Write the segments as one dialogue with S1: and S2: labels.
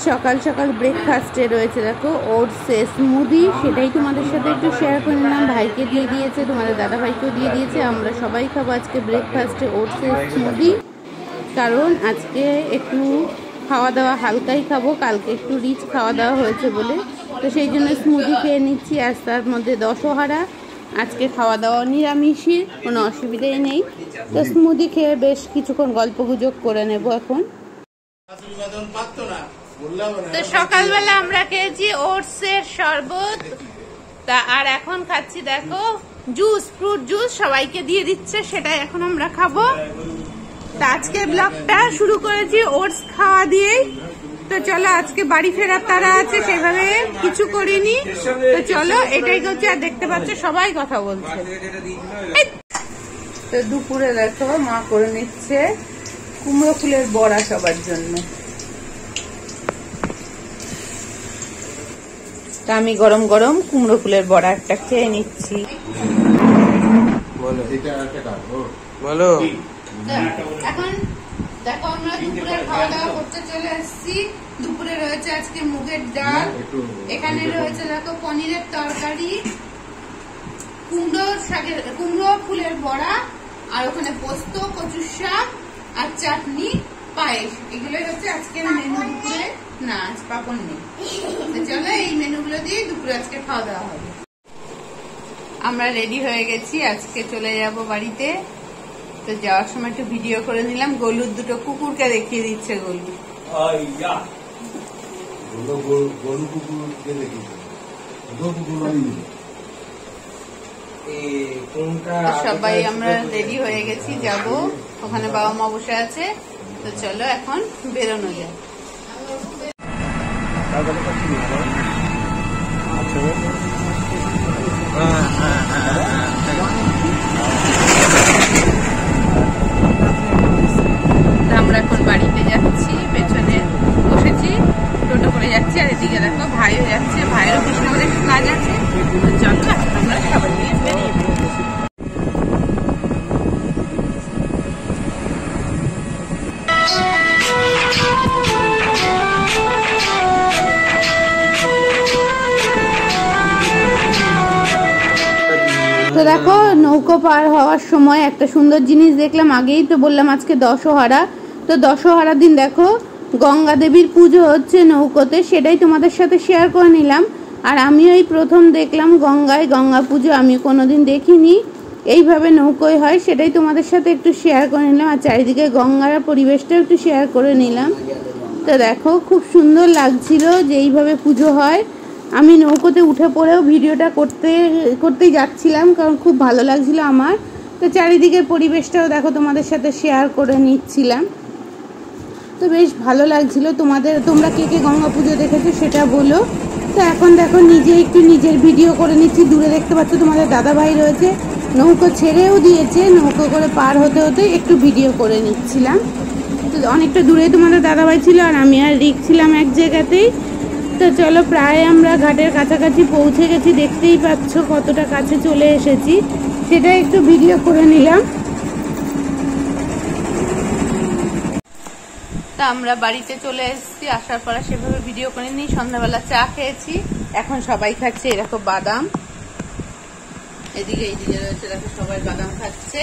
S1: সকাল সকাল ব্রেকফাস্টে রয়েছে দেখো ওটসে স্মুদি, সেটাই তোমাদের সাথে একটু শেয়ার করে নিলাম। ভাইকে দিয়ে দিয়েছে, তোমাদের দাদা ভাইকেও দিয়ে দিয়েছে। আমরা সবাই খাবো আজকে ব্রেকফাস্টে ওটসে স্মুদি, কারণ আজকে একটু খাওয়া দাওয়া হালকাই খাবো, কালকে একটু রিচ খাওয়া দাওয়া হয়েছে বলে, তো সেই জন্য স্মুদি খেয়ে নিচ্ছি। আর তার মধ্যে দশহারা, আজকে খাওয়া দাওয়া নিরামিষই, কোনো অসুবিধাই নেই। তো স্মুদি খেয়ে বেশ কিছুক্ষণ গল্প গুজব করে নেব এখন। তো সকালবেলা আমরা খেয়েছি ওটসের শরবত, তা আর এখন খাচ্ছি দেখো জুস, ফ্রুট জুস সবাইকে দিয়ে দিচ্ছে, সেটাই এখন আমরা খাবো। তা আজকে ব্লগটা শুরু করেছি ওটস খাওয়া দিয়েই। তো চলো, আজকে বাড়ি ফেরার তারা আছে, সেভাবে কিছু করিনি। তো চলো, এটাই করছি। আর দেখতে পাচ্ছ সবাই কথা বলছে। তো দুপুরে দেখো মা করে নিচ্ছে কুমড়ো ফুলের বড়া সবার জন্য। তা আমি গরম গরম কুমড়ো ফুলের বড়া একটা খেয়ে নিচ্ছি।
S2: বলো
S1: এখন দেখো আমরা দুপুরের খাওয়া দাওয়া করতে চলে এসেছি। দুপুরে রয়েছে আজকে মুগের ডাল, এখানে রয়েছে দেখো পনিরের তরকারি, কুমড়ো ফুলের বড়া, আর ওখানে পোস্ত, কচুর শাক আর চাটনি, পায়েস। এগুলোই হচ্ছে আজকের মেনু দুপুরে। না, আজ পাপড় নেই। চলো, এই মেনুগুলো দিয়ে দুপুরে আজকে খাওয়া দাওয়া হবে। আমরা রেডি হয়ে গেছি, আজকে চলে যাব বাড়িতে। তো যাওয়ার সময় একটু ভিডিও করে নিলাম। গলুর দুটো কুকুরকে দেখিয়ে দিচ্ছে গলু। সবাই আমরা রেডি হয়ে গেছি, যাব ওখানে। বাবা মা বসে আছে। তো চলো এখন বেরোনো যায়। আমরা এখন বাড়িতে যাচ্ছি, পেছনে বসেছি, টোটো করে যাচ্ছি। আর এদিকে দেখো ভাইও যাচ্ছে, ভাইয়েরও কৃষ্ণনগরে একটু কাজ আছে। চলো আমরা সবাই নিয়ে বেরিয়ে পড়বো। তো দেখো নৌকো পার হওয়ার সময় একটা সুন্দর জিনিস দেখলাম। আগেই তো বললাম আজকে দশহারা, তো দশহারার দিন দেখো গঙ্গা দেবীর পুজো হচ্ছে নৌকোতে, সেটাই তোমাদের সাথে শেয়ার করে নিলাম। আর আমিও এই প্রথম দেখলাম গঙ্গায় গঙ্গা পুজো, আমি কোনোদিন দেখিনি এইভাবে নৌকোয় হয়, সেটাই তোমাদের সাথে একটু শেয়ার করে নিলাম। আর চারিদিকে গঙ্গার পরিবেশটা একটু শেয়ার করে নিলাম। তো দেখো খুব সুন্দর লাগছিল যে এইভাবে পুজো হয়। আমি নৌকোতে উঠে পড়েও ভিডিওটা করতেই যাচ্ছিলাম, কারণ খুব ভালো লাগছিল আমার। তো চারিদিকের পরিবেশটাও দেখো তোমাদের সাথে শেয়ার করে নিচ্ছিলাম। তো বেশ ভালো লাগছিল। তোমরা কে কে গঙ্গা পুজো দেখেছো সেটা বলো। তো এখন দেখো নিজে একটু নিজের ভিডিও করে নিচ্ছি। দূরে দেখতে পাচ্ছ তোমাদের দাদা ভাই রয়েছে, নৌকো ছেড়েও দিয়েছে, নৌকো করে পার হতে হতে একটু ভিডিও করে নিচ্ছিলাম। তো অনেকটা দূরে তোমাদের দাদা ভাই ছিল, আর আমি আর রিক ছিলাম এক জায়গাতেই। তো চলো, প্রায় আমরা ঘাটের কাছাকাছি পৌঁছে গেছি, দেখতেই পাচ্ছ কতটা কাছে চলে এসেছি, সেটা একটু ভিডিও করে নিলাম। তা আমরা বাড়িতে চলে এসেছি, আসার পর সেভাবে ভিডিও করে নিই। সন্ধ্যাবেলা চা খেয়েছি, এখন সবাই খাচ্ছে এরকম বাদাম। এদিকে রয়েছে দেখো সবাই বাদাম খাচ্ছে,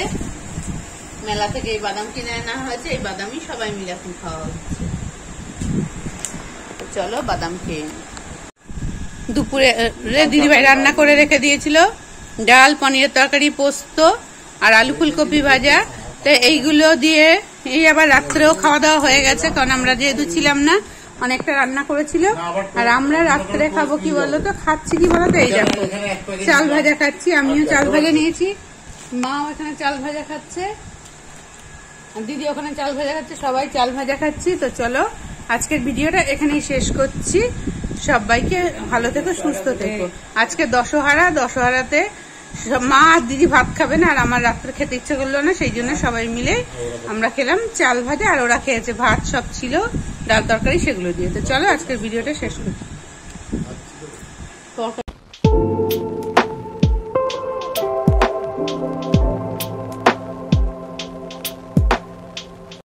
S1: মেলা থেকে এই বাদাম কিনে আনা হয়েছে, এই বাদামই সবাই মিলে এখন খাওয়া হচ্ছে। চলো বাদাম খেয়ে। দুপুরে দিদিভাই রান্না করে রেখে দিয়েছিল ডাল, পনিরের তরকারি, পোস্ত আর আলু ফুলকপি ভাজা। তো এইগুলো দিয়ে এই আবার রাত্রেও খাওয়া দাওয়া হয়ে গেছে, কারণ আমরা যেহেতু ছিলাম না, অনেকটা রান্না করেছিল। আর আমরা রাত্রে খাবো কি বলতো, খাচ্ছি কি বলতো, এই দেখো চাল ভাজা খাচ্ছি। আমিও চাল ভাজা নিয়েছি, মাও এখানে চাল ভাজা খাচ্ছে, দিদি ওখানে চাল ভাজা খাচ্ছে, সবাই চাল ভাজা খাচ্ছি। তো চলো আজকের ভিডিওটা এখানেই শেষ করছি। সবাইকে ভালো থেকো, সুস্থ থেকো। আজকে দশহারাতে মা আর দিদি ভাত খাবে না, আর আমার রাত্রে খেতে ইচ্ছে করলো না, সেই জন্য সবাই মিলে আমরা খেলাম চাল ভাজা, আর ওরা খেয়েছে ভাত, সব ছিল ডাল তরকারি, সেগুলো দিয়ে। তো চলো আজকের ভিডিওটা শেষ করছি।